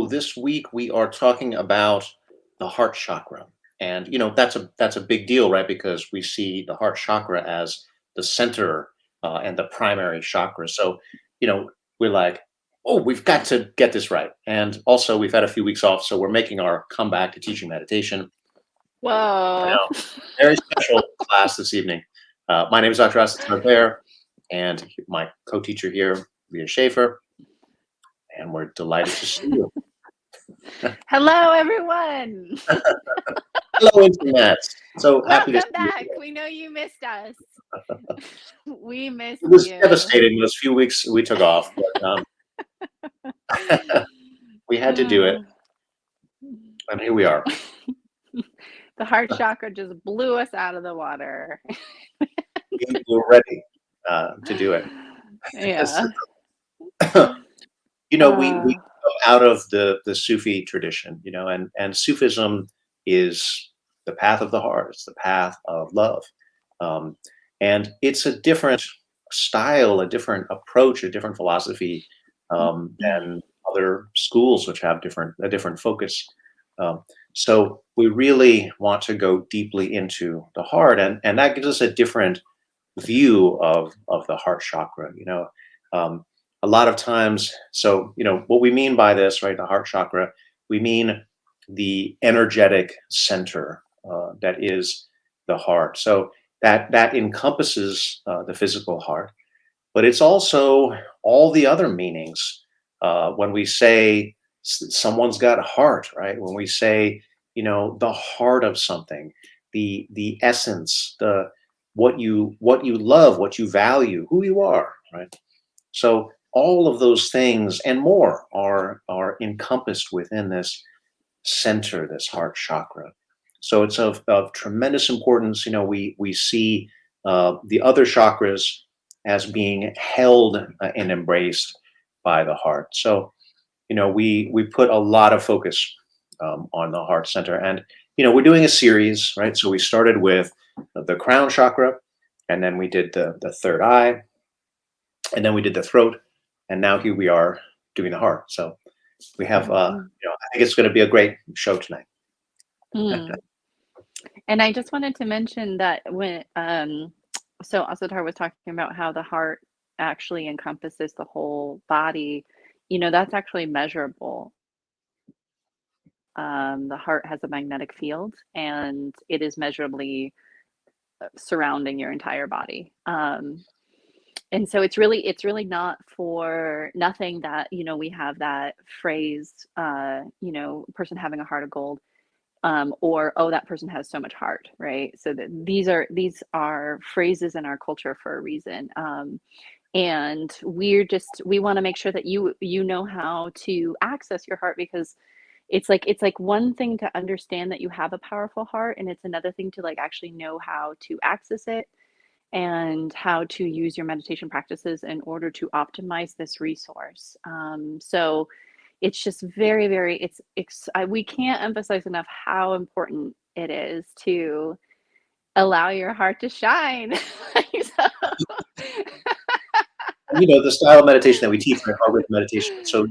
This week we are talking about the heart chakra. And that's a big deal, right? Because we see the heart chakra as the center and the primary chakra. So, we're like, oh, we've got to get this right. And also we've had a few weeks off, so we're making our comeback to teaching meditation. I Whoa. know. Very special class this evening. My name is Dr. Assis Bear, and my co-teacher here, Leah Schaefer, and we're delighted to see you. Hello, everyone. Hello, Internet. So happy to see Welcome you. back. We know you missed us. We missed It was you. devastating those few weeks we took off, but we had to do it, Uh, and here we are. the heart chakra just blew us out of the water. We're ready to do it. Yeah. We Uh, come out of the Sufi tradition, and Sufism is the path of the heart. It's the path of love, um, and it's a different style, a different approach, a different philosophy than other schools, which have a different focus. Um, so we really want to go deeply into the heart, and that gives us a different view of the heart chakra. Um, a lot of times, so what we mean by this, right? The heart chakra, we mean the energetic center that is the heart. So that encompasses the physical heart, but it's also all the other meanings. When we say someone's got a heart, right? When we say, the heart of something, the essence, the what you love, what you value, who you are, right? So all of those things and more are encompassed within this center, this heart chakra. So it's of tremendous importance. We see the other chakras as being held and embraced by the heart. So we put a lot of focus on the heart center, and we're doing a series, right? So we started with the crown chakra, and then we did the third eye, and then we did the throat, and now here we are doing the heart. So we have, I think it's going to be a great show tonight. mm. And I just wanted to mention that so Asatar was talking about how the heart actually encompasses the whole body. That's actually measurable. The heart has a magnetic field, and it is measurably surrounding your entire body. And so it's really not for nothing that we have that phrase, person having a heart of gold, or oh, that person has so much heart, right? So that these are phrases in our culture for a reason. And we want to make sure that you know how to access your heart, because it's like one thing to understand that you have a powerful heart, and it's another thing to like actually know how to access it and how to use your meditation practices in order to optimize this resource. So it's just very, very, we can't emphasize enough how important it is to allow your heart to shine. So, The style of meditation that we teach, right, heart rhythm meditation. So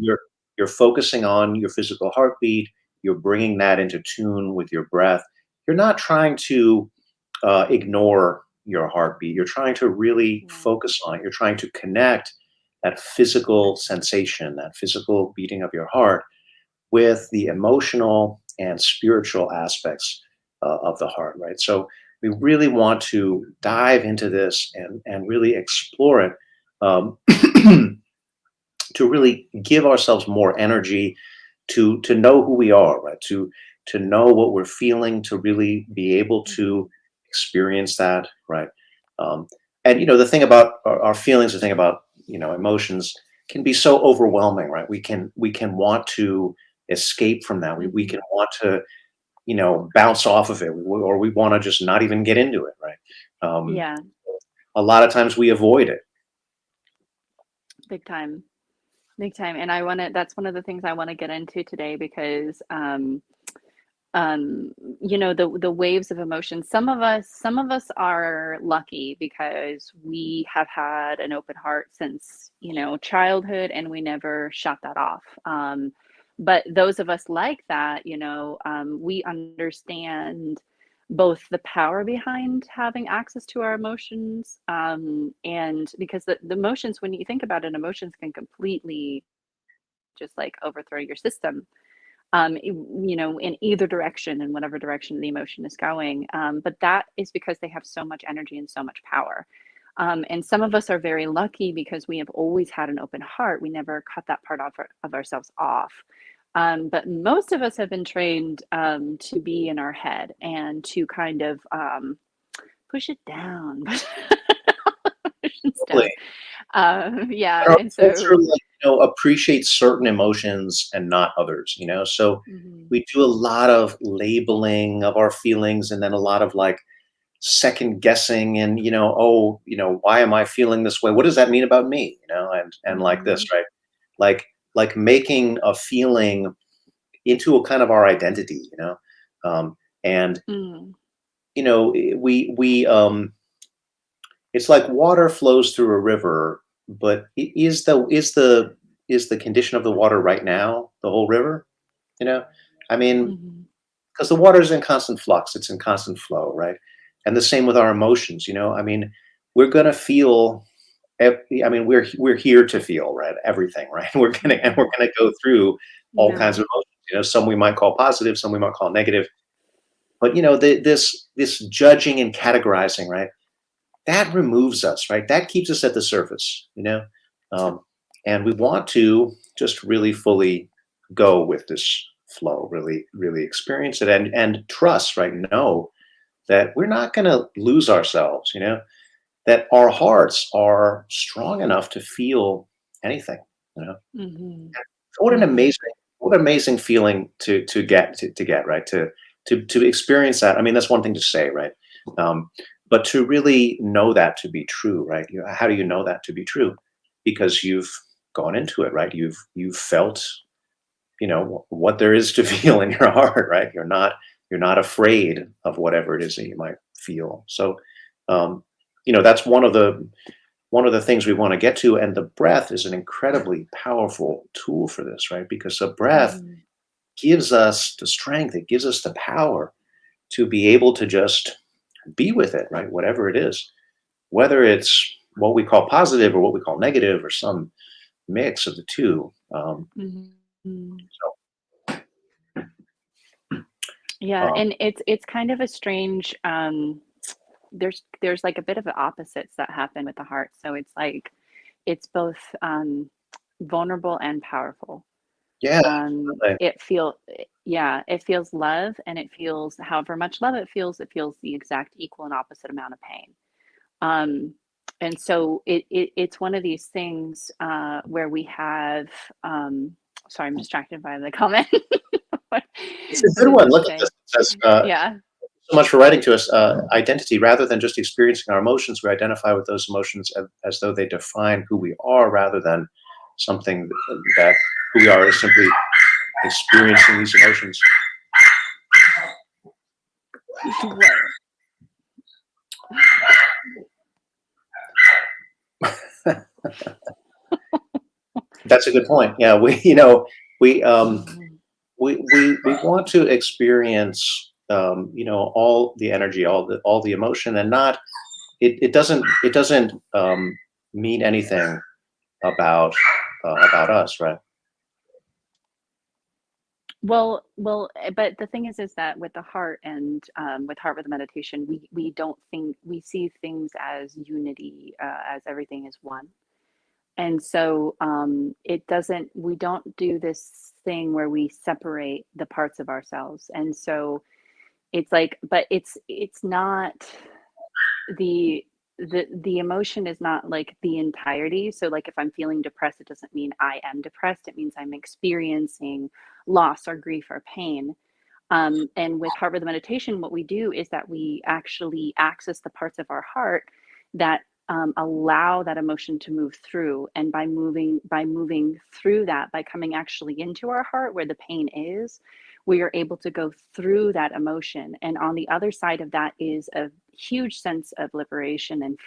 you're focusing on your physical heartbeat. You're bringing that into tune with your breath. You're not trying to ignore your heartbeat. You're trying to really yeah. focus on it. You're trying to connect that physical sensation, that physical beating of your heart, with the emotional and spiritual aspects of the heart, right? So we really want to dive into this and really explore it, um, to really give ourselves more energy to know who we are, right? To know what we're feeling, to really be able Mhm. to experience that, right? Um, and the thing about our feelings, the thing about emotions can be so overwhelming, right? We can want to escape from that. We Mhm. can want to bounce off of it, or we want to just not even get into it, right? Um, Yeah, a lot of times we avoid it. big time. Big time. And that's one of the things I want to get into today, because um the waves of emotion, some of us are lucky because we have had an open heart since childhood, and we never shut that off. But those of us like that, we understand both the power behind having access to our emotions, and because the emotions, when you think about it, emotions can completely just like overthrow your system, in either direction, in whatever direction the emotion is going. But that is because they have so much energy and so much power. And some of us are very lucky because we have always had an open heart. We never cut that part of ourselves off. But most of us have been trained to be in our head and to kind of push it down, push it down. Totally. Yeah, And our and culture, so. like, appreciates certain emotions and not others, so Mhm. we do a lot of labeling of our feelings, and then a lot of like second guessing, and oh, why am I feeling this way? What does that mean about me? And like this, Mhm. right? Like making a feeling into a kind of our identity, and Mm. we it's like water flows through a river, but is the condition of the water right now the whole river? You know, I mean, Mhm. because the water is in constant flux, it's in constant flow, right? And the same with our emotions. I mean, we're gonna feel. I mean, we're here to feel, right? Everything, right? We're Mhm. gonna go through all Yeah. kinds of emotions. Some we might call positive, some we might call negative. But this judging and categorizing, right? That removes us, right? That keeps us at the surface, um, and we want to just really fully go with this flow, really, really experience it, and trust, right? Know that we're not going to lose ourselves, that our hearts are strong enough to feel anything, you know. Mhm. So Mhm. what an amazing feeling to get, right, to experience that. I mean, that's one thing to say, right, but to really know that to be true, right? How do you know that to be true? Because you've gone into it, right? You've felt, what there is to feel in your heart, right? You're not afraid of whatever it is that you might feel. So, um, that's one of the things we want to get to, and the breath is an incredibly powerful tool for this, right? Because the breath Mhm. gives us the strength, it gives us the power to be able to just be with it, right? Whatever it is, whether it's what we call positive or what we call negative or some mix of the two. Mhm. So, Yeah, um, and it's kind of a strange, there's like a bit of the opposites that happen with the heart. So it's like it's both vulnerable and powerful. yeah, absolutely. It feels love, and it feels however much love it feels the exact equal and opposite amount of pain. Um, and so it's one of these things where we have, sorry, I'm distracted by the comment. What, It's a what good does one. it Look at say? this. It says, Yeah. so much for writing to us. Identity, rather than just experiencing our emotions, we identify with those emotions as though they define who we are, rather than something that who we are is simply experiencing these emotions. What? That's a good point. Yeah, we Mhm. we want to experience, all the energy, all the emotion, and not it doesn't mean anything about us, right? But the thing is that with the heart and with heart with meditation, we don't think we see things as unity, as everything is one. And so it doesn't, we don't do this thing where we separate the parts of ourselves. And so it's like, but it's not the the emotion is not like the entirety. So like if I'm feeling depressed, it doesn't mean I am depressed. It means I'm experiencing loss or grief or pain. And with heart rhythm meditation, what we do is that we actually access the parts of our heart that allow that emotion to move through. And by moving through that, by coming actually into our heart where the pain is, we are able to go through that emotion. And on the other side of that is a huge sense of liberation and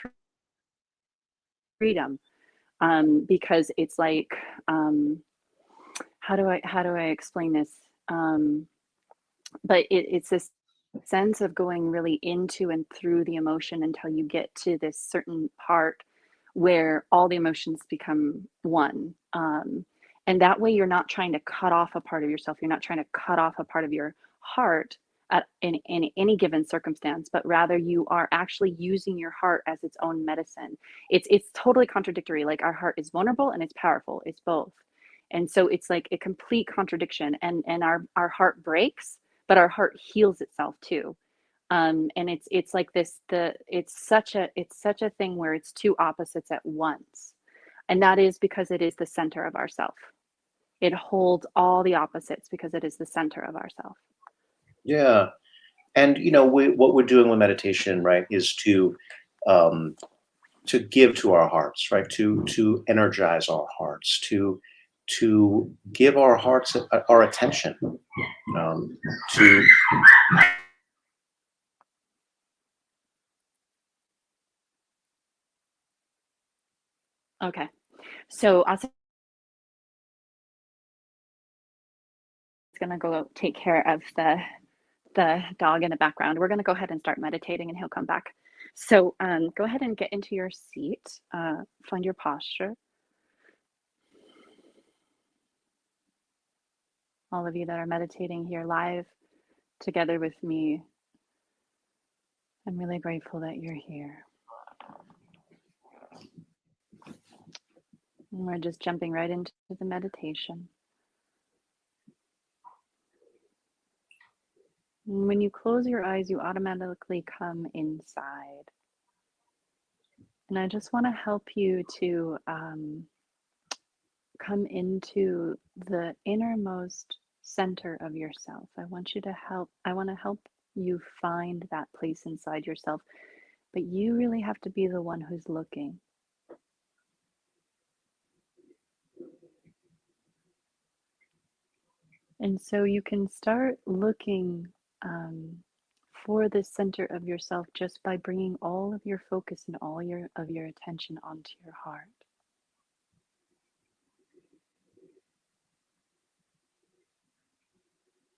freedom, because it's like, how do I explain this? But it's this sense of going really into and through the emotion until you get to this certain part where all the emotions become one. And that way you're not trying to cut off a part of yourself. You're not trying to cut off a part of your heart in any given circumstance, but rather you are actually using your heart as its own medicine. It's totally contradictory. Like our heart is vulnerable and it's powerful. It's both. And so it's like a complete contradiction. And our heart breaks, but our heart heals itself too. And it's like this it's such a thing where it's two opposites at once, and that is because it is the center of ourself. It holds all the opposites because it is the center of ourself. Yeah. And what we're doing with meditation, right, is um, to give to our hearts, right, to energize our hearts, to give our hearts our attention, to Okay, so Asa is going to go take care of the dog in the background. We're going to go ahead and start meditating, and he'll come back. So go ahead and get into your seat. Find your posture. All of you that are meditating here live together with me, I'm really grateful that you're here. And we're just jumping right into the meditation. And when you close your eyes, you automatically come inside. And I just want to help you to come into the innermost center of yourself. I want to help you find that place inside yourself, but you really have to be the one who's looking. And so you can start looking for the center of yourself just by bringing all of your focus and all of your attention onto your heart.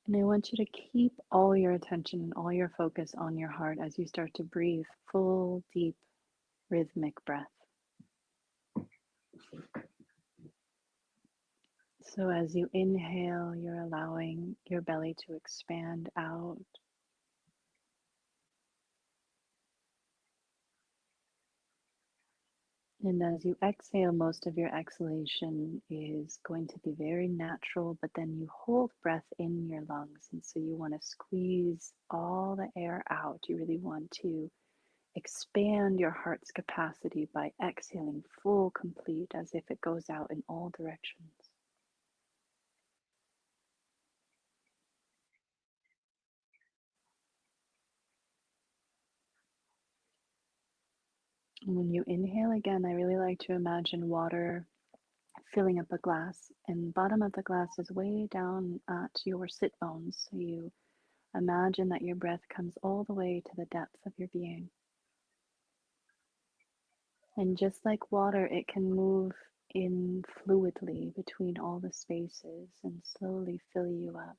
And I want you to keep all your attention and all your focus on your heart as you start to breathe full, deep, rhythmic breath. So as you inhale, you're allowing your belly to expand out. And as you exhale, most of your exhalation is going to be very natural, but then you hold breath in your lungs. And so you want to squeeze all the air out. You really want to expand your heart's capacity by exhaling full, complete, as if it goes out in all directions. And when you inhale again, I really like to imagine water filling up a glass, and the bottom of the glass is way down to your sit bones. So you imagine that your breath comes all the way to the depths of your being. And just like water, it can move in fluidly between all the spaces and slowly fill you up.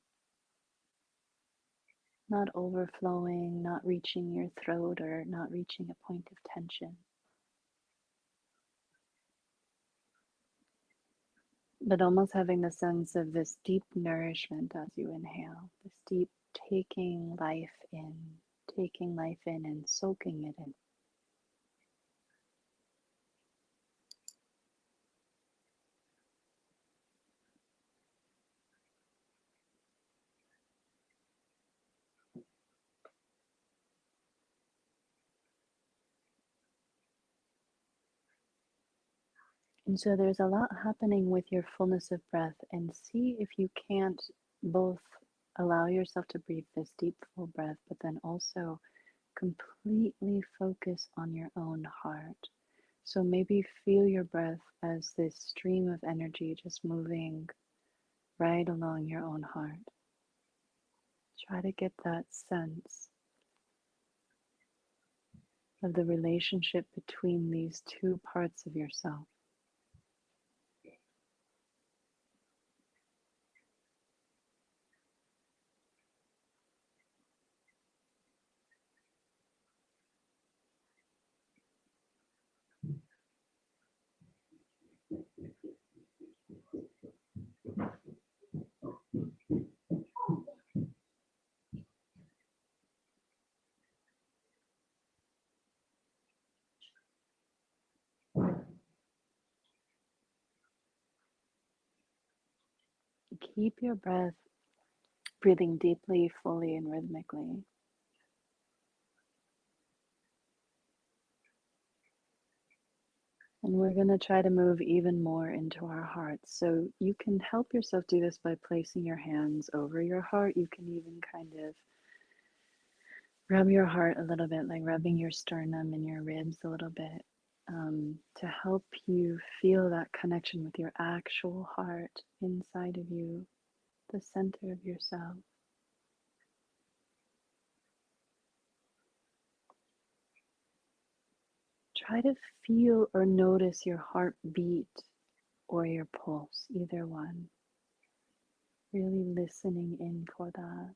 Not overflowing, not reaching your throat or not reaching a point of tension. But almost having the sense of this deep nourishment as you inhale, this deep taking life in and soaking it in. And so there's a lot happening with your fullness of breath, and see if you can't both allow yourself to breathe this deep, full breath, but then also completely focus on your own heart. So maybe feel your breath as this stream of energy just moving right along your own heart. Try to get that sense of the relationship between these two parts of yourself. keep your breath breathing deeply, fully, and rhythmically. And we're going to try to move even more into our hearts. So you can help yourself do this by placing your hands over your heart. You can even kind of rub your heart a little bit, like rubbing your sternum and your ribs a little bit, to help you feel that connection with your actual heart inside of you, the center of yourself. Try to feel or notice your heartbeat or your pulse, either one. Really listening in for that.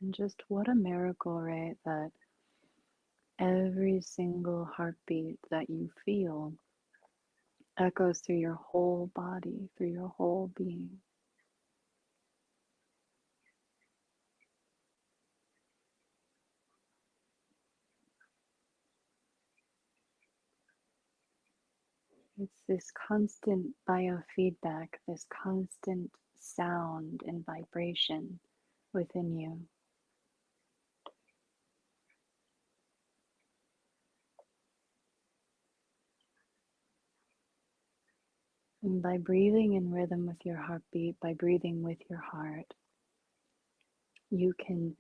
And just what a miracle, right? That every single heartbeat that you feel echoes through your whole body, through your whole being. It's this constant biofeedback, this constant sound and vibration within you. And by breathing in rhythm with your heartbeat, by breathing with your heart, you can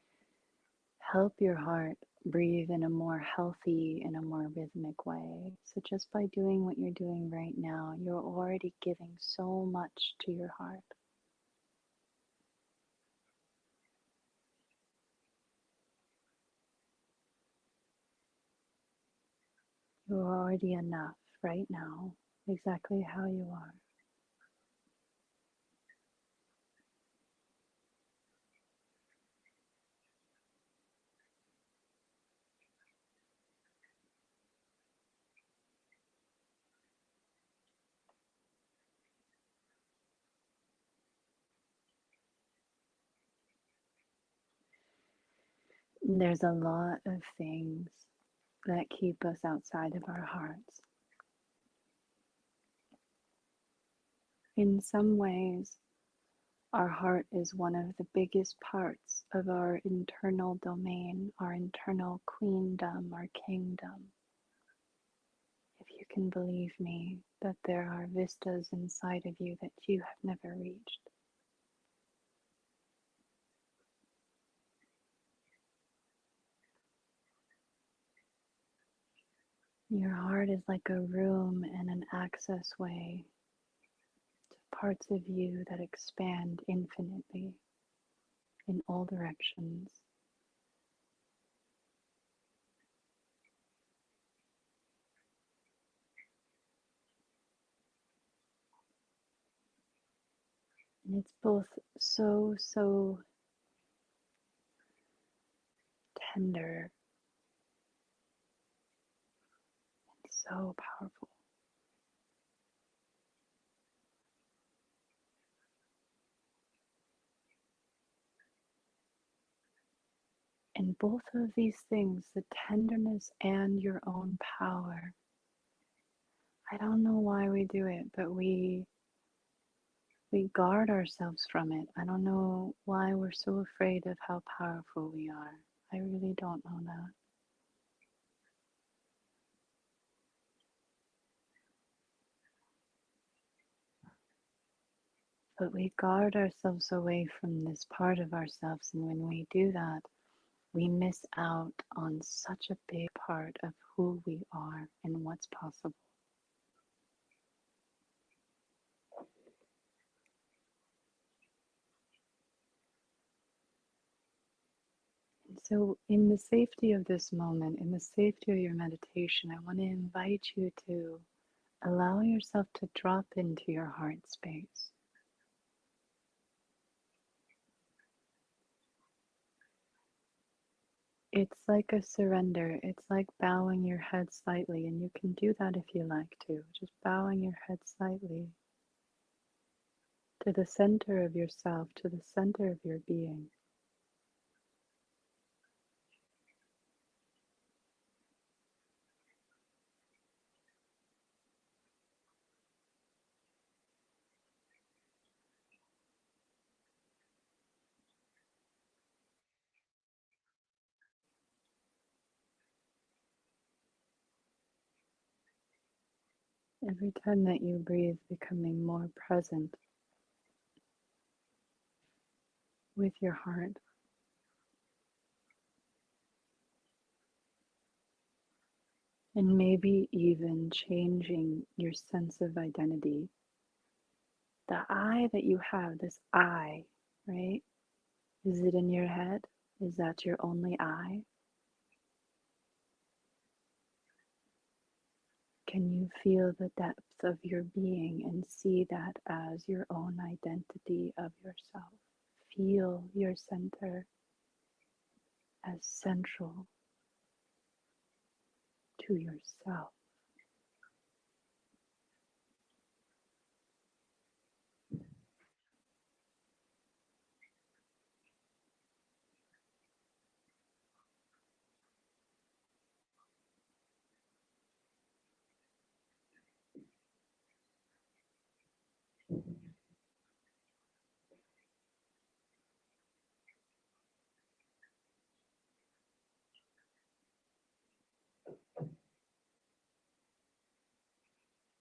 help your heart breathe in a more healthy and a more rhythmic way. So just by doing what you're doing right now, you're already giving so much to your heart. You're already enough right now, exactly how you are. There's a lot of things that keep us outside of our hearts. In some ways, our heart is one of the biggest parts of our internal domain, our internal queendom, our kingdom. If you can believe me, that there are vistas inside of you that you have never reached. Your heart is like a room and an access way to parts of you that expand infinitely in all directions. And it's both so tender and so powerful. And both of these things, the tenderness and your own power, I don't know why we do it, but we guard ourselves from it. I don't know why we're so afraid of how powerful we are. I really don't know that. But we guard ourselves away from this part of ourselves, and when we do that, we miss out on such a big part of who we are and what's possible. And so, in the safety of this moment, in the safety of your meditation, I want to invite you to Allow yourself to drop into your heart space. It's like a surrender. It's like bowing your head slightly, and you can do that if you like to. Just bowing your head slightly to the center of yourself, to the center of your being. Every time that you breathe, becoming more present with your heart. And maybe even changing your sense of identity. The I that you have, this I, right? Is it in your head? Is that your only I? Can you feel the depth of your being and see that as your own identity of yourself? Feel your center as central to yourself.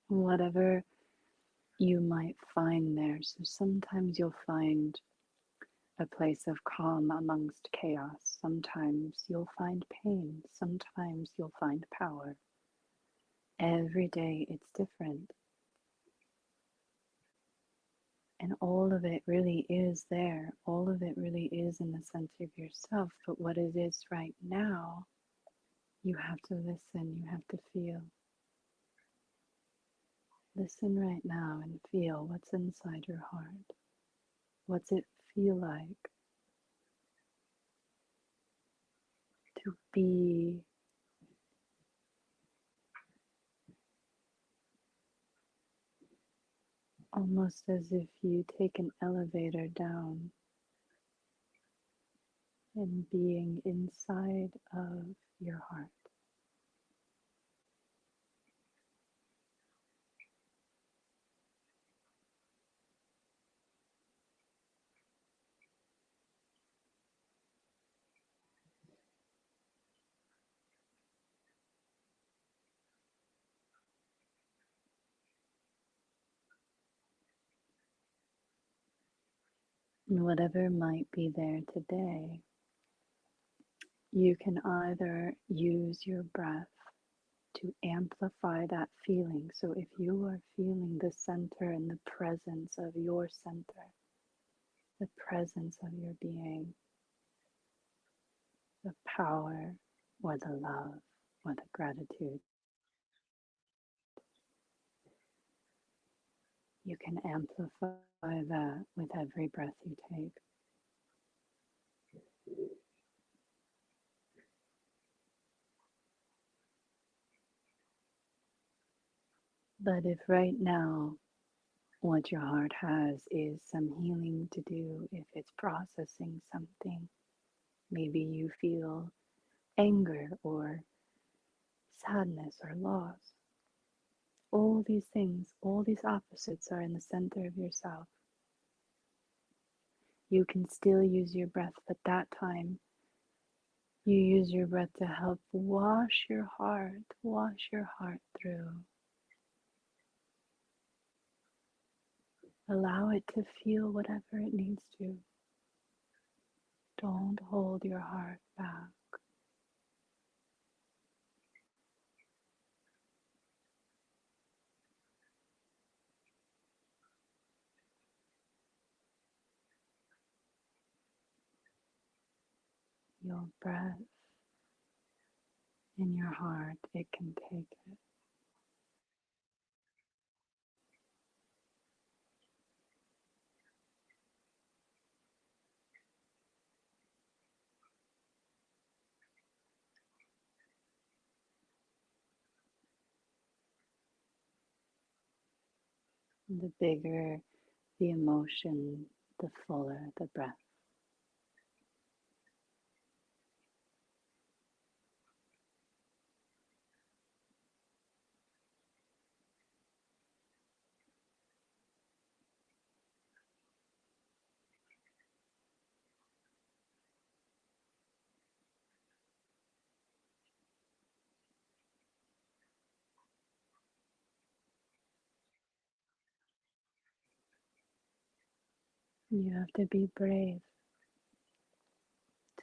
Whatever you might find there. So sometimes you'll find a place of calm amongst chaos. Sometimes you'll find pain. Sometimes you'll find power. Every day it's different. And all of it really is there. All of it really is in the center of yourself. But what it is right now, you have to listen. You have to feel. Listen right now and feel what's inside your heart. What's it feel like to be almost as if you take an elevator down and being inside of your heart. And whatever might be there today, you can either use your breath to amplify that feeling. So if you are feeling the center and the presence of your center, the presence of your being, the power or the love or the gratitude, you can amplify that with every breath you take. But if right now what your heart has is some healing to do, if it's processing something, maybe you feel anger or sadness or loss. All these things, all these opposites are in the center of yourself. You can still use your breath, but that time you use your breath to help wash your heart through. Allow it to feel whatever it needs to. Don't hold your heart back. Your breath in your heart, it can take it. The bigger the emotion, the fuller the breath. You have to be brave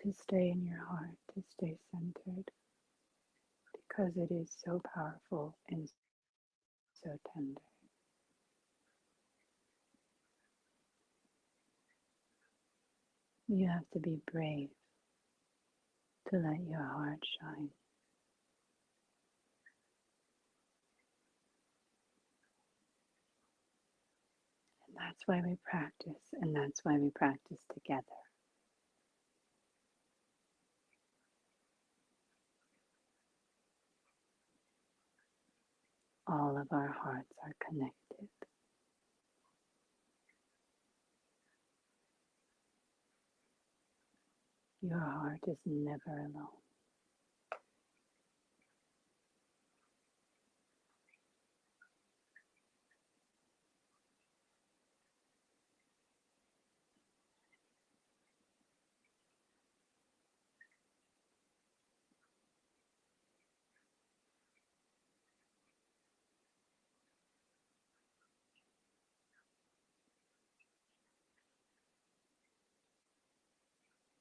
to stay in your heart, to stay centered, because it is so powerful and so tender. You have to be brave to let your heart shine. And that's why we practice, and that's why we practice together. All of our hearts are connected. Your heart is never alone.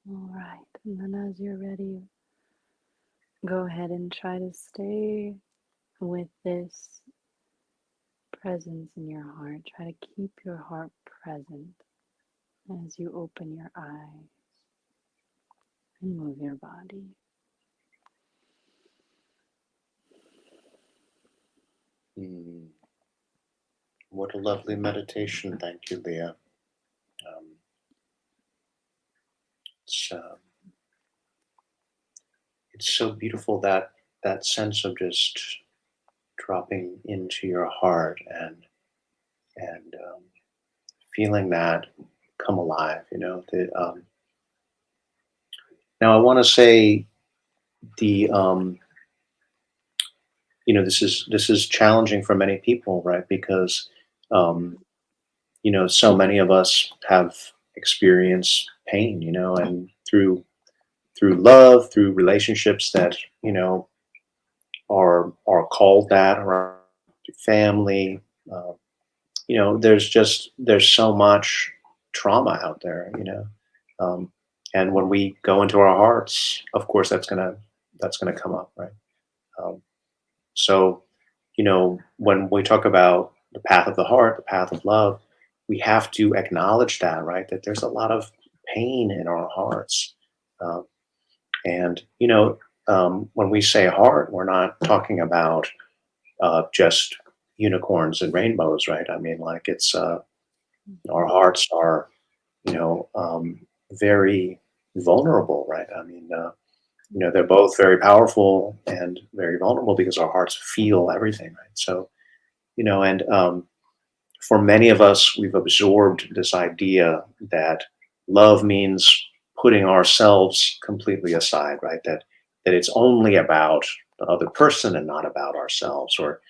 All right, and then as you're ready, go ahead and try to stay with this presence in your heart. Try to keep your heart present as you open your eyes and move your body. Mm, what a lovely meditation. Thank you, Leah. Um, it's, uh, it's so beautiful that that sense of just dropping into your heart and feeling that come alive. Now, I want to say the this is challenging for many people, right? Because um, so many of us have experienced pain, and through love, through relationships that are called that, or family. Uh, there's so much trauma out there, and when we go into our hearts, of course, that's gonna come up, right? Um, so, when we talk about the path of the heart, the path of love, we have to acknowledge that, right? That there's a lot of pain in our hearts, uh, and when we say heart, we're not talking about just unicorns and rainbows, right? I mean, like it's our Mhm. hearts are, very vulnerable, right? I mean, they're both very powerful and very vulnerable because our hearts feel everything, right? So, and for many of us, we've absorbed this idea that love means putting ourselves completely aside, right? That it's only about the other person and not about ourselves, or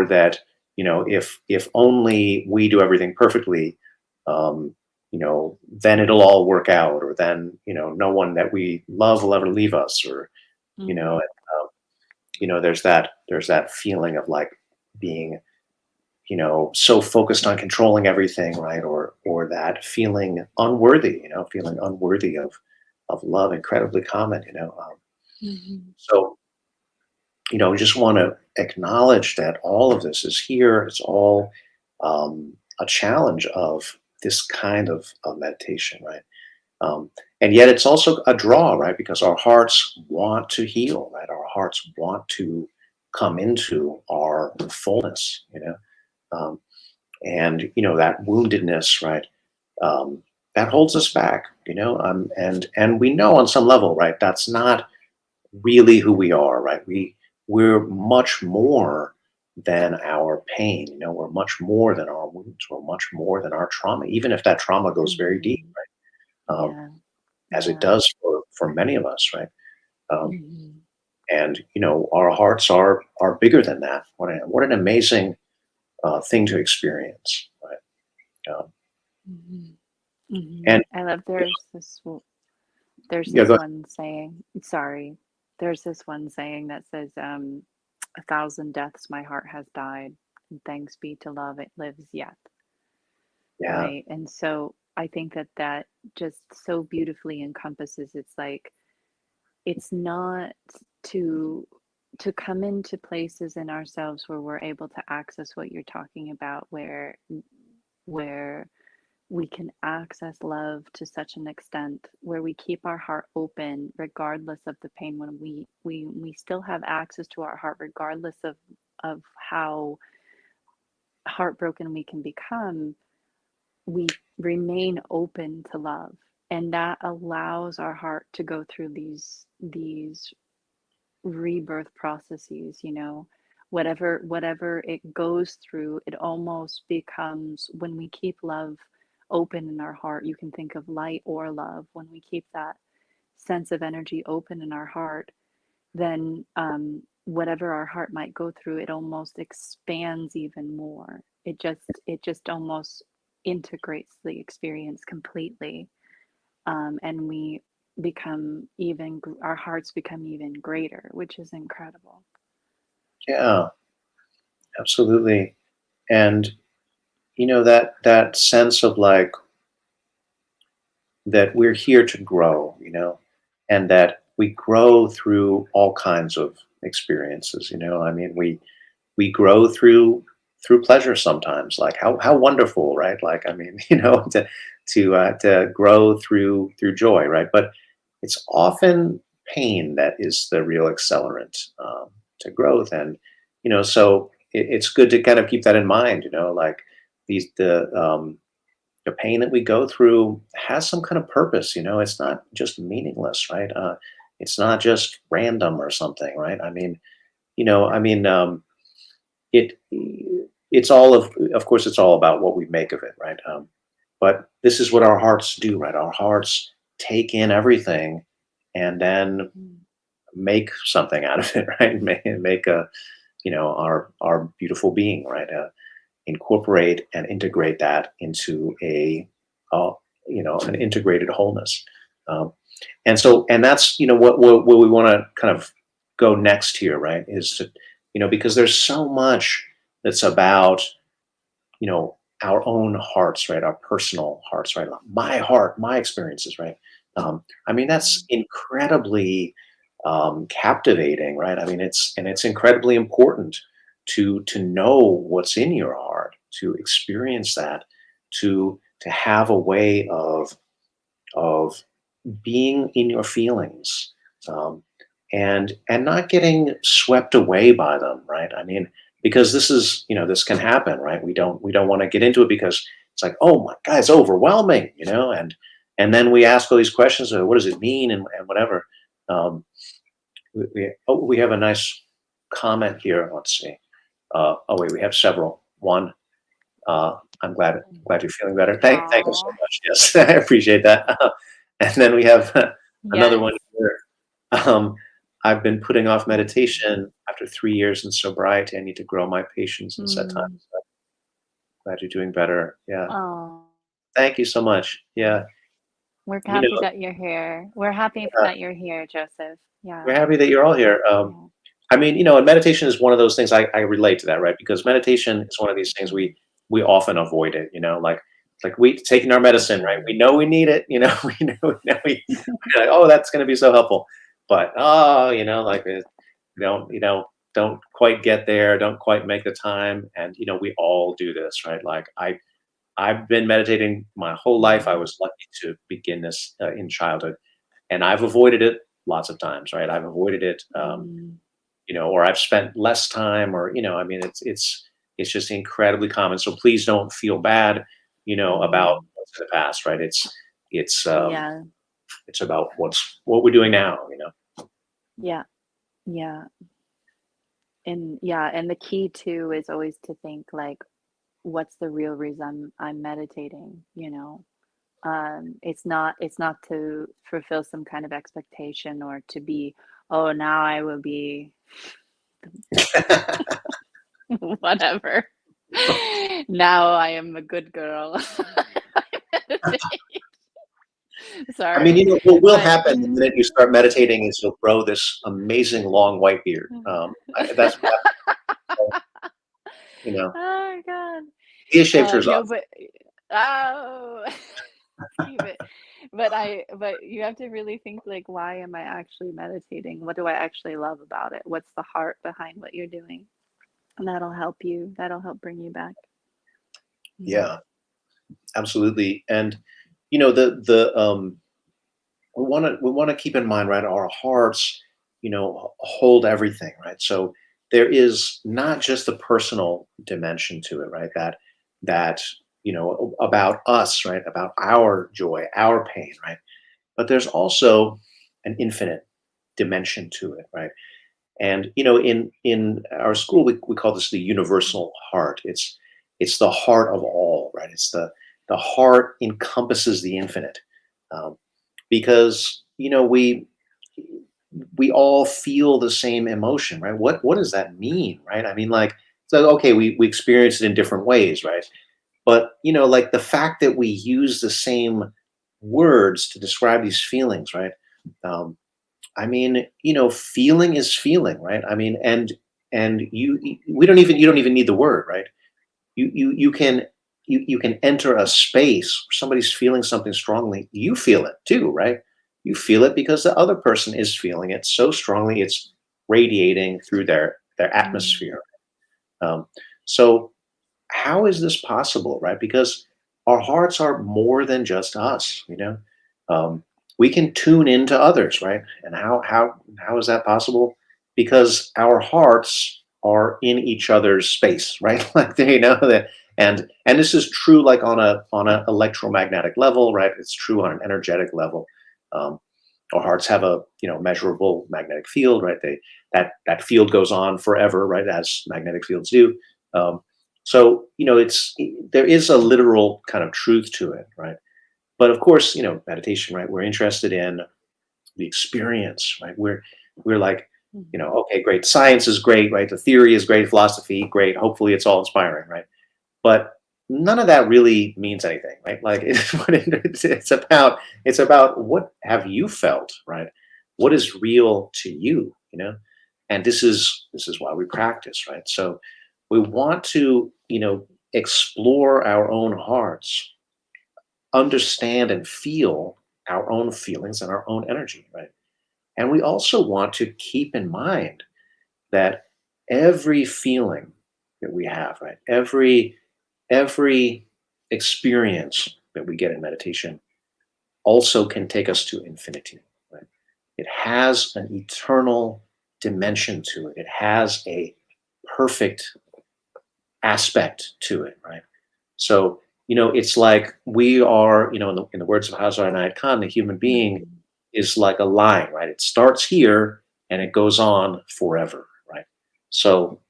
that if only we do everything perfectly, then it'll all work out, or then no one that we love will ever leave us, or Mhm. there's that feeling of like being so focused on controlling everything, right? Or that feeling unworthy of love, incredibly common, Mhm. so we just want to acknowledge that all of this is here. It's all a challenge of this kind of meditation, right? And yet it's also a draw, right? Because our hearts want to heal, right? Our hearts want to come into our fullness, um, and that woundedness, right? um, that holds us back, and we know on some level, right, that's not really who we are, right? We're much more than our pain. You know, we're much more than our wounds. We're much more than our trauma, even if that trauma goes very deep, Mhm. right? Yeah. As it Yeah. does for many of us, right? Um, Mhm. and you know, our hearts are bigger than that. What an amazing thing to experience, right? Mhm. Mhm. And I love there's yeah, this go one saying, sorry. There's this one saying that says, 1,000 deaths my heart has died, and thanks be to love it lives yet. yeah, Right? And so I think that that just so beautifully encompasses, it's like it's not to to come into places in ourselves where we're able to access what you're talking about, where we can access love to such an extent where we keep our heart open regardless of the pain, when we still have access to our heart regardless of how heartbroken we can become. We remain open to love, and that allows our heart to go through these rebirth processes, whatever it goes through, it almost becomes, when we keep love open in our heart, you can think of light or love, when we keep that sense of energy open in our heart, then whatever our heart might go through, it almost expands even more. It just almost integrates the experience completely, and we become even our hearts become even greater, which is incredible. yeah, absolutely. And you know, that sense of like that we're here to grow, you know, and that we grow through all kinds of experiences. You know, I mean, we grow through pleasure sometimes. Like how wonderful, right? Like I mean, you know, to grow through joy, right? But it's often pain that is the real accelerant to growth, and you know, so it's good to kind of keep that in mind. You know, like the pain that we go through has some kind of purpose. You know, it's not just meaningless, right? It's not just random or something, right? I mean, you know, I mean, it it's all of course it's all about what we make of it, right? But this is what our hearts do, right? Our hearts take in everything and then Mm. make something out of it, right? Make a you know our beautiful being, right? Incorporate and integrate that into uh, you know, an integrated wholeness. Um, and so, and that's you know what we want to kind of go next here, right? Is to you know because there's so much that's about you know our own hearts, right? Our personal hearts, right? My heart, my experiences, right? I mean, that's incredibly captivating, right? I mean, it's incredibly important to know what's in your heart, to experience that, to have a way of being in your feelings, um, and not getting swept away by them, right? I mean, because this is you know this can happen, right? We don't want to get into it because it's like, oh my god, it's overwhelming, you know, and then we ask all these questions of what does it mean and whatever. Um, we have a nice comment here. Let's see. Oh wait, we have several. One, I'm glad you're feeling better. Thank you so Aw. much. Yes, I appreciate that. And then we have another Yes. one here. Um, I've been putting off Mm. meditation after 3 years in sobriety. I need to grow my patience and set time. Mm. Glad you're doing better. Yeah. Oh, Thank you so much. Yeah. we're You know, happy that you're here. We're happy uh, that you're here, Joseph. we're Yeah. happy that you're all here. Yeah. I mean, you know, and meditation is one of those things I relate to that, right? Because meditation is one of these things Mm. we often avoid it, you know, like we taking our medicine, right? We Mhm. know we need it, you know, we're like, oh, that's going to be so helpful, but oh, you know, like you know, don't quite get there, don't quite make the time, and you know, we all do this, right? Like I've been meditating my whole life. I Mhm. was lucky to begin this in childhood, and I've avoided it lots of times, right? I've avoided it. Mm. You know, or I've spent less time, or you know, I mean, it's just incredibly common. So please don't feel bad, you know, about Mhm. what's in the past, right? It's Yeah. it's about what we're doing now, you know. Yeah. Yeah. And yeah, and the key too is always to think like, what's the real reason I'm meditating, you know? It's not to fulfill some kind of expectation or to be, oh, now I will be whatever. Now I am a good girl. I meditate. I mean, Sorry, you know, what will but happen the minute you start meditating is you'll grow this amazing long white beard. That's what happens, you know. oh my God. Be a shapeshifter's No, awesome. but oh, keep it. But you have to really think like, why am I actually meditating? What do I actually love about it? What's the heart behind what you're doing? And that'll help you. That'll help bring you back. Mhm. Yeah, absolutely. And you know, the we want to keep in mind, right? Our hearts, hold everything, right? So there is not just the personal dimension to it, right? That about us, right? About our joy, our pain, right? But there's also an infinite dimension to it, right? And in our school, we call this the universal heart. It's the heart of all, right? It's the heart encompasses the infinite, um, because we all feel the same emotion, right? What does that mean, right? I mean, like, so okay, we experience it in different ways, right? But like the fact that we use the same words to describe these feelings, right? Um, I mean, feeling is feeling, right? I mean, and you don't even need the word, right? You can enter a space where somebody's feeling something strongly. You feel it too, right? You feel it because the other person is feeling it so strongly it's radiating through their Mm. atmosphere. Um, so how is this possible, right? Because our hearts are more than just us, um, we can tune into others, right? And how is that possible? Because our hearts are in each other's space, right? Like they know that. And this is true, like on a electromagnetic level, right? It's true on an energetic level. um, our hearts have a measurable magnetic field, right? That field goes on forever, right? As magnetic fields do. um, so there is a literal kind of truth to it, right? But of course, meditation, right? We're interested in the experience, right? We're like, Mhm. okay, great. Science is great, right? The theory is great. Philosophy, great. Hopefully, it's all inspiring, right? But none of that really means anything, right? Like it's about what have you felt, right? What is real to you, and this is why we practice, right? So we want to explore our own hearts, understand and feel our own feelings and our own energy, right? And we also want to keep in mind that every feeling that we have, right? Every experience that we get in meditation also can take us to infinity, right? It has an eternal dimension to it. It has a perfect aspect to it, right? So, it's like we are, in the words of Hazar Inayat Khan, the human being Mhm. is like a line, right? It starts here and it goes on forever, right? So,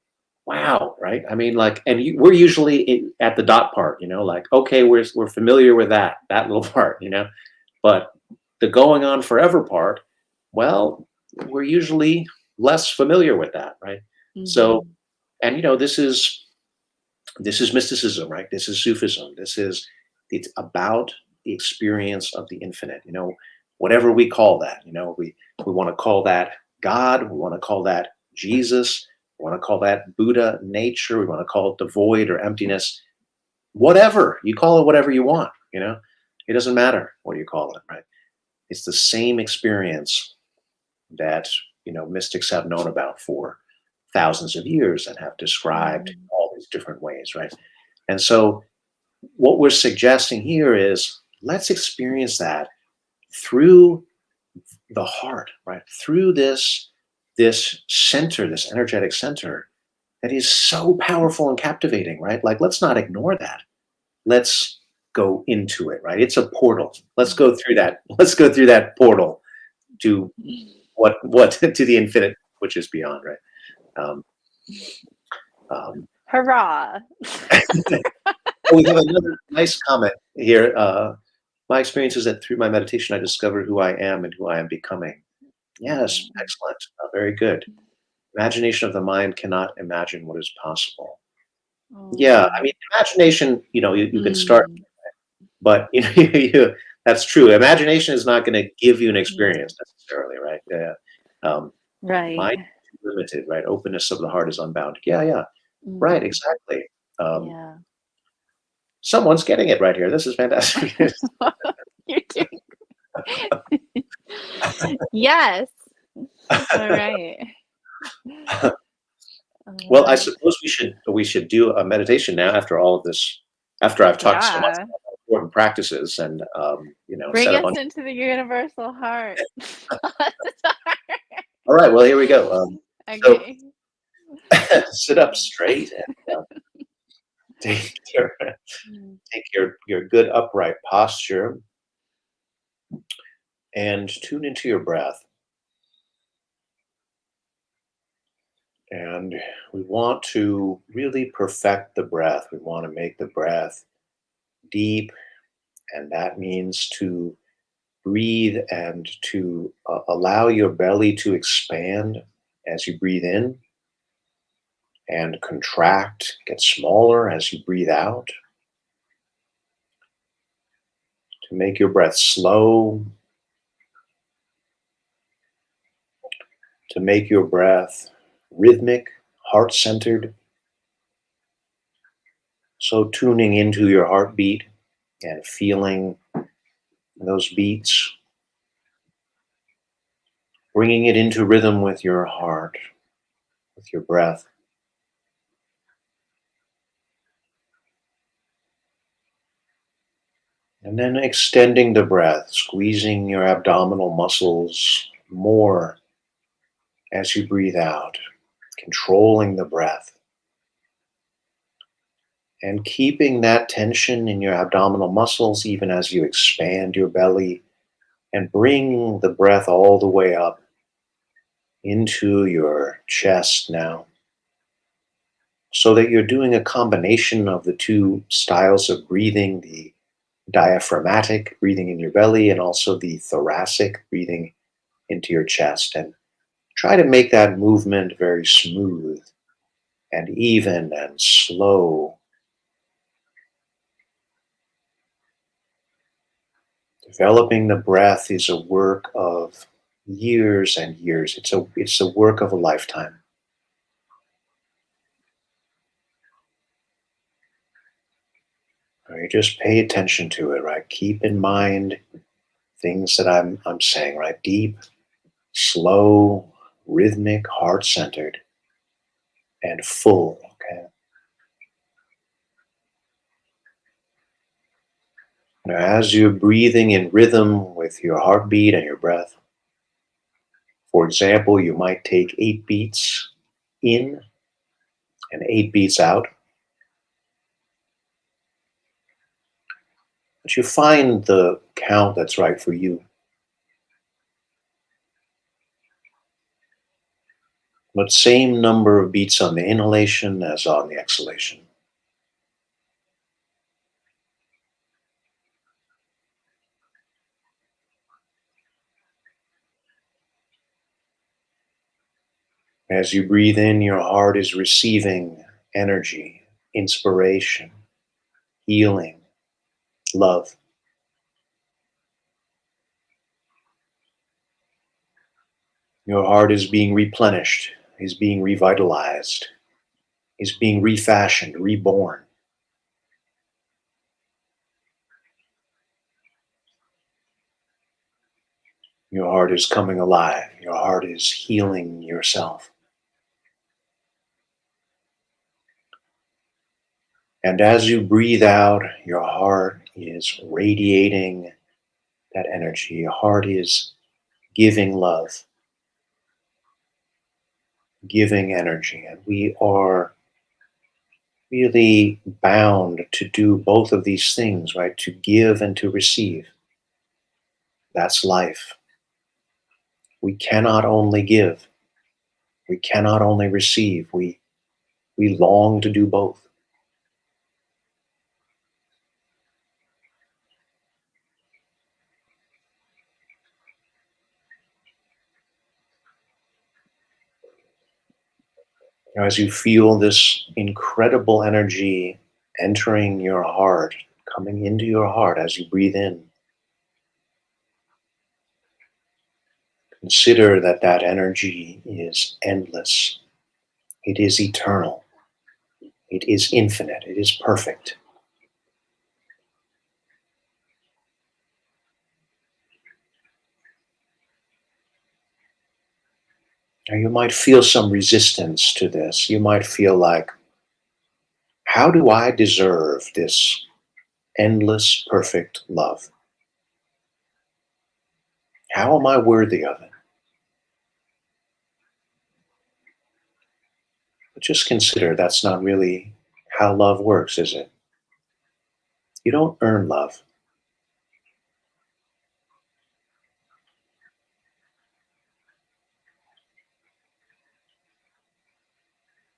wow, right? I mean, like, and we're usually at the dot part, like, okay, we're familiar with that little part, but the going on forever part, well, we're usually less familiar with that, right? So, Mhm. and this is mysticism, right? This is Sufism. It's about the experience of the infinite, whatever we call that. We want to call that God. We want to call that Jesus. We want to call that Buddha, nature. We want to call it the void or emptiness. Whatever you call it, whatever you want. It doesn't matter what you call it, right? It's the same experience that mystics have known about for thousands of years and have described Mhm. all these different ways, right? And so what we're suggesting here is let's experience that through the heart, right? Through this center, this energetic center that is so powerful and captivating, right? Like let's not ignore that. Let's go into it, right? It's a portal. Let's go through that. Let's go through that portal to what to the infinite, which is beyond, right? Um, Um, Hurrah! oh, we have another nice comment here. My experience is that through my meditation, I discovered who I am and who I am becoming. Yes, Mm. excellent. Very good. Imagination of the mind cannot imagine what is possible. Yeah, I Oh. mean, imagination, you can start, Mm. but that's true. Imagination is not going to give you an Yeah. experience necessarily, right? Yeah. Um, Right. mind is limited, right? Openness of the heart is unbound. Yeah, yeah, right, Mm. exactly. Um, Yeah. someone's getting it right here. This is fantastic. You're doing Yes. All right. All Well, I right. suppose we should do a meditation now after all of this. After I've talked so much Yeah. about important practices and Bring said a us bunch. into the universal heart. Let's start. All right, well, here we go. So Okay. sit up straight and take your Mm. take your good upright posture and tune into your breath. And we want to really perfect the breath. We want to make the breath deep, and that means to breathe and to allow your belly to expand as you breathe in and contract, get smaller as you breathe out, to make your breath slow, to make your breath rhythmic, heart centered. So tuning into your heartbeat and feeling those beats, bringing it into rhythm with your heart, with your breath. And then extending the breath, squeezing your abdominal muscles more as you breathe out, controlling the breath and keeping that tension in your abdominal muscles even as you expand your belly and bring the breath all the way up into your chest now, so that you're doing a combination of the two styles of breathing, the diaphragmatic breathing in your belly and also the thoracic breathing into your chest. And try to make that movement very smooth and even and slow. Developing the breath is a work of years and years. It's a work of a lifetime. Right? Just pay attention to it, right? Keep in mind things that I'm saying, right? Deep, slow, rhythmic, heart centered, and full. Okay. Now, as you're breathing in rhythm with your heartbeat and your breath, for example, you might take 8 beats in and 8 beats out, but you find the count that's right for you. But same number of beats on the inhalation as on the exhalation. As you breathe in, your heart is receiving energy, inspiration, healing, love. Your heart is being replenished, is being revitalized, is being refashioned, reborn. Your heart is coming alive. Your heart is healing yourself. And as you breathe out, your heart is radiating that energy. Your heart is giving love, giving energy. And we are really bound to do both of these things, right? To give and to receive. That's life. We cannot only give, we cannot only receive. We We long to do both. Now, as you feel this incredible energy entering your heart, coming into your heart as you breathe in, consider that that energy is endless. It is eternal. It is infinite. It is perfect. Now, you might feel some resistance to this. You might feel like, how do I deserve this endless, perfect love? How am I worthy of it? But just consider that's not really how love works, is it? You don't earn love.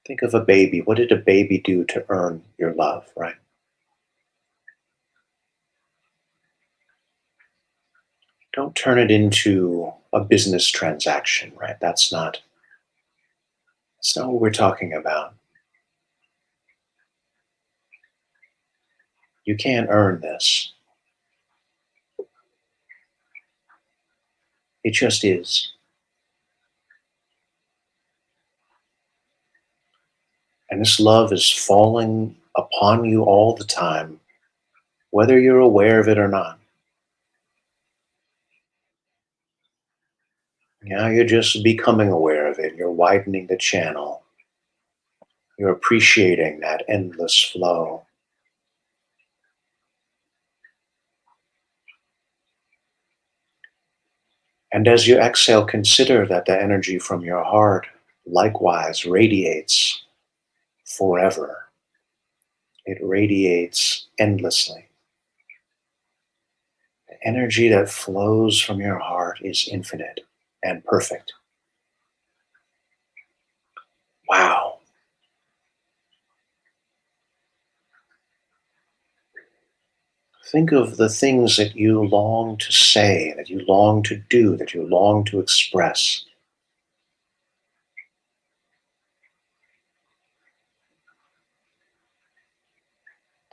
Think of a baby. What did a baby do to earn your love, right? Don't turn it into a business transaction, right? That's not what we're talking about. You can't earn this. It just is. And this love is falling upon you all the time, whether you're aware of it or not. Now you're just becoming aware of it. You're widening the channel. You're appreciating that endless flow. And as you exhale, consider that the energy from your heart likewise radiates forever. It radiates endlessly. The energy that flows from your heart is infinite and perfect. Wow. Think of the things that you long to say, that you long to do, that you long to express.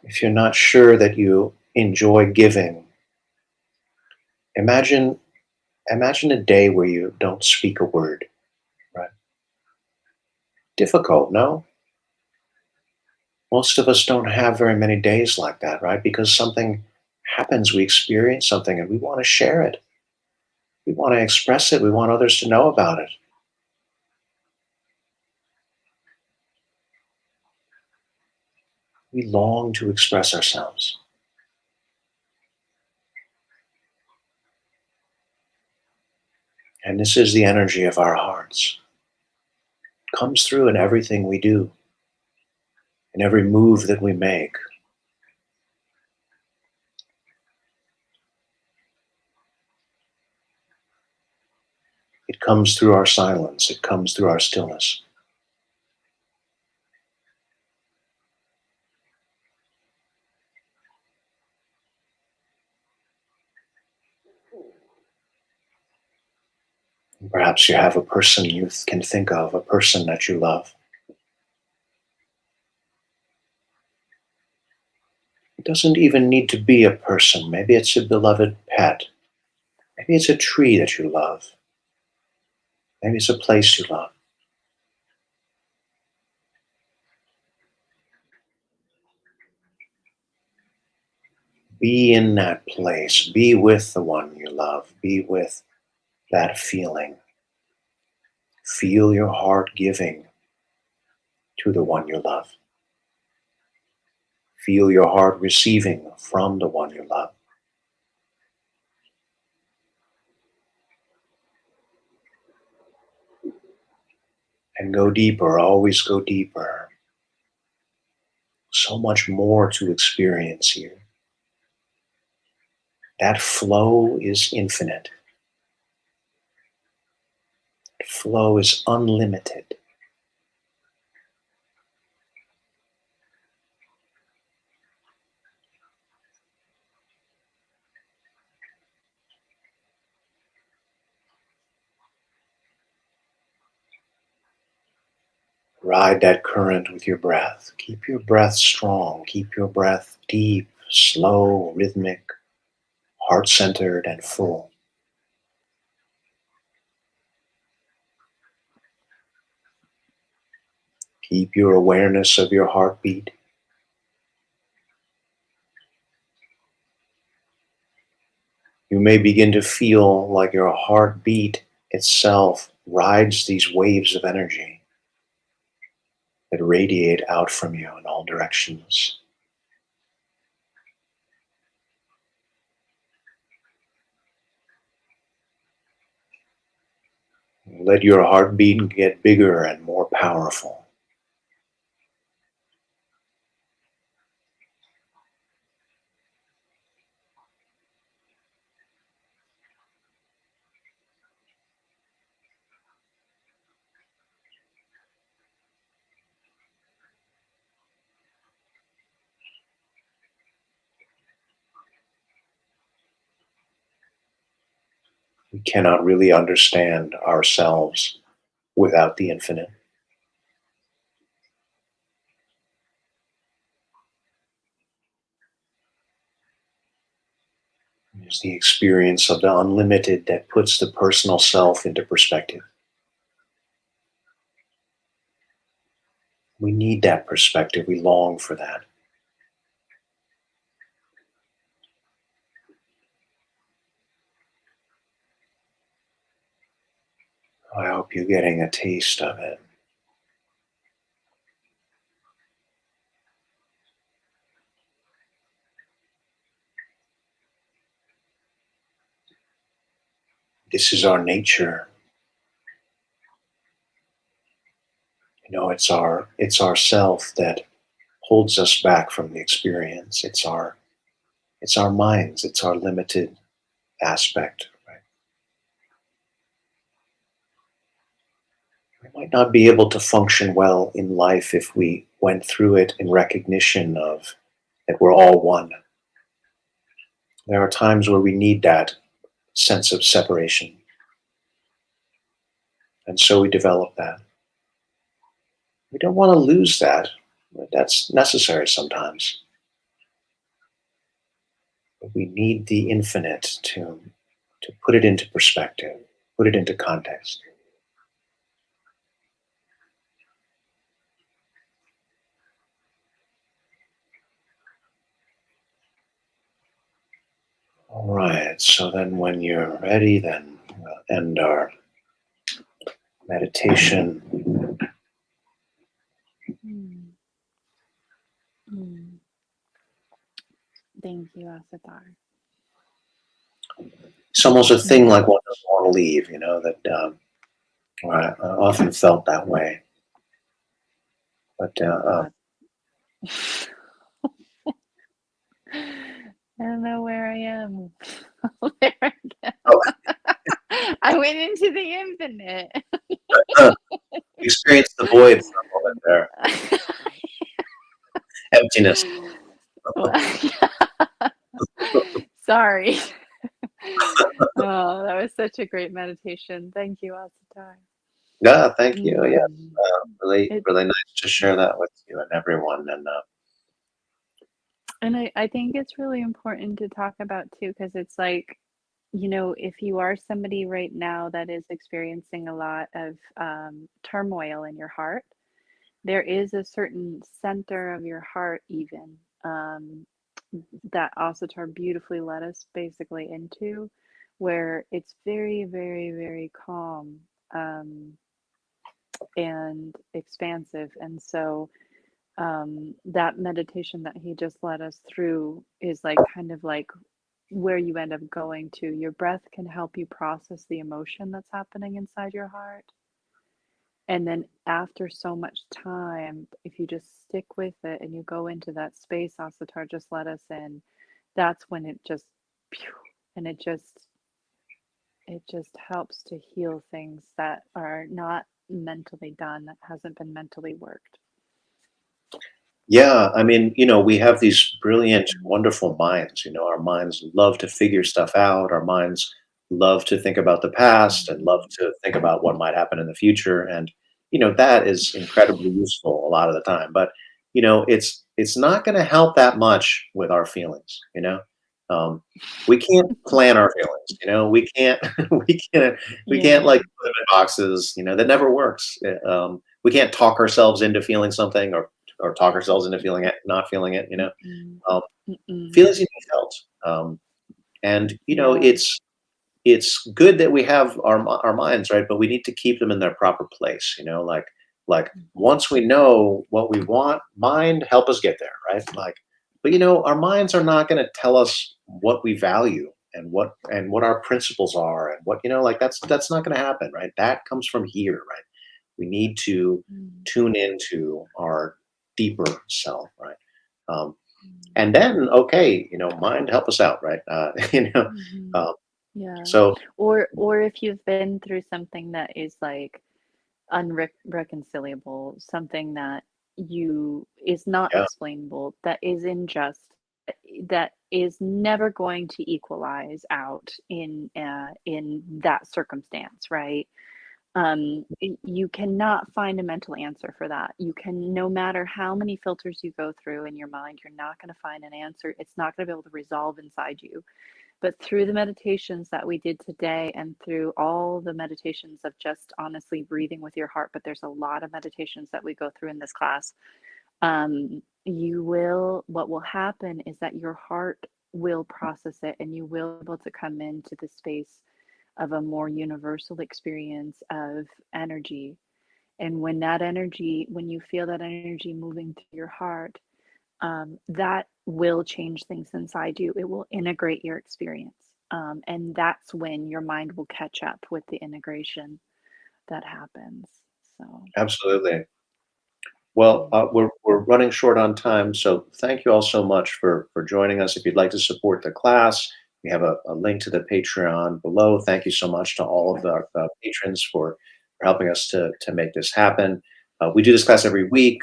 If you're not sure that you enjoy giving, imagine imagine a day where you don't speak a word, right? Difficult, no? Most of us don't have very many days like that, right? Because something happens, we experience something and we want to share it. We want to express it. We want others to know about it. We long to express ourselves. And this is the energy of our hearts. It comes through in everything we do, in every move that we make. It comes through our silence. It comes through our stillness. Perhaps you have a person you can think of, a person that you love. It doesn't even need to be a person. Maybe it's a beloved pet. Maybe it's a tree that you love. Maybe it's a place you love. Be in that place. Be with the one you love. Be with that feeling. Feel your heart giving to the one you love. Feel your heart receiving from the one you love. And go deeper, always go deeper. So much more to experience here. That flow is infinite. That flow is unlimited. Ride that current with your breath. Keep your breath strong. Keep your breath deep, slow, rhythmic, heart-centered, and full. Keep your awareness of your heartbeat. You may begin to feel like your heartbeat itself rides these waves of energy that radiate out from you in all directions. Let your heartbeat get bigger and more powerful. We cannot really understand ourselves without the infinite. It's the experience of the unlimited that puts the personal self into perspective. We need that perspective. We long for that. I hope you're getting a taste of it. This is our nature. It's our self that holds us back from the experience. It's our minds. It's our limited aspect. Right? We might not be able to function well in life if we went through it in recognition of that we're all one. There are times where we need that sense of separation, and so we develop that. We don't want to lose that. That's necessary sometimes. But we need the infinite to put it into perspective, put it into context. All right, so then when you're ready, then we'll end our meditation. Mm. Mm. Thank you, Asatar. It's almost a thing like one doesn't want to leave, I often felt that way. But I don't know where I am. There I go. oh, I went into the infinite. experience the void for a moment there, emptiness. Sorry. Oh, that was such a great meditation. Thank you, Asatar. Yeah, thank you. Yeah, Mm. really, It, really nice to share that with you and everyone. and I think it's really important to talk about too, because it's like, if you are somebody right now that is experiencing a lot of turmoil in your heart, there is a certain center of your heart, even that Asatar beautifully led us basically into, where it's very, very, very calm and expansive. And so that meditation that he just led us through is like kind of like where you end up going to. Your breath can help you process the emotion that's happening inside your heart. And then after so much time, if you just stick with it and you go into that space Asatar just let us in, that's when it just phew, and it just helps to heal things that are not mentally done, that hasn't been mentally worked. Yeah, I mean, we have these brilliant, wonderful minds. Our minds love to figure stuff out. Our minds love to think about the past and love to think about what might happen in the future. And that is incredibly useful a lot of the time. But it's not going to help that much with our feelings. Um, we can't plan our feelings. We can't we can't Yeah. like put them in boxes. That never works. We can't talk ourselves into feeling something, or talk ourselves into feeling it, not feeling it. Mm-mm. Um, Mm-mm. Feelings need to be felt. And Yeah. it's good that we have our minds, right, but we need to keep them in their proper place. Like Mhm. once we know what we want, mind help us get there, right? But our minds are not going to tell us what we value, and what our principles are, and what like that's not going to happen, right? That comes from here, right? We need to Mm. tune into our deeper self, right? um, Mm. and then, okay, mind help us out, right? Mhm. uh, Yeah. so Or if you've been through something that is like unreconcilable, something that you is not yeah, explainable, that is unjust, that is never going to equalize out in that circumstance, right? You cannot find a mental answer for that. You can, no matter how many filters you go through in your mind, you're not going to find an answer. It's not going to be able to resolve inside you. But through the meditations that we did today, and through all the meditations of just honestly breathing with your heart, but there's a lot of meditations that we go through in this class, what will happen is that your heart will process it, and you will be able to come into the space of a more universal experience of energy. And when you feel that energy moving through your heart, that will change things inside you. It will integrate your experience. And that's when your mind will catch up with the integration that happens. So, absolutely. Well, mm, we're running short on time, so thank you all so much for joining us. If you'd like to support the class, we have a link to the Patreon below. Thank you so much to all of the patrons for helping us to make this happen. We do this class every week,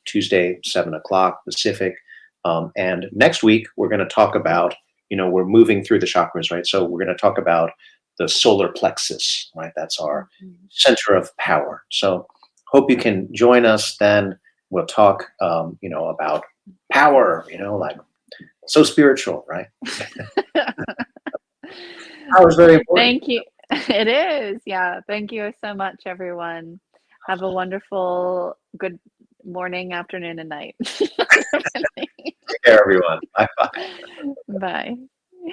Tuesday, 7 o'clock Pacific. And next week, we're going to talk about, we're moving through the chakras, right? So we're going to talk about the solar plexus, right? That's our mhm. center of power. So hope you can join us then. We'll talk, about power, like so spiritual, right? Power is very important. Thank you. It is. Yeah. Thank you so much, everyone. Have a wonderful good morning, afternoon, and night. Take care, everyone. Bye. Bye.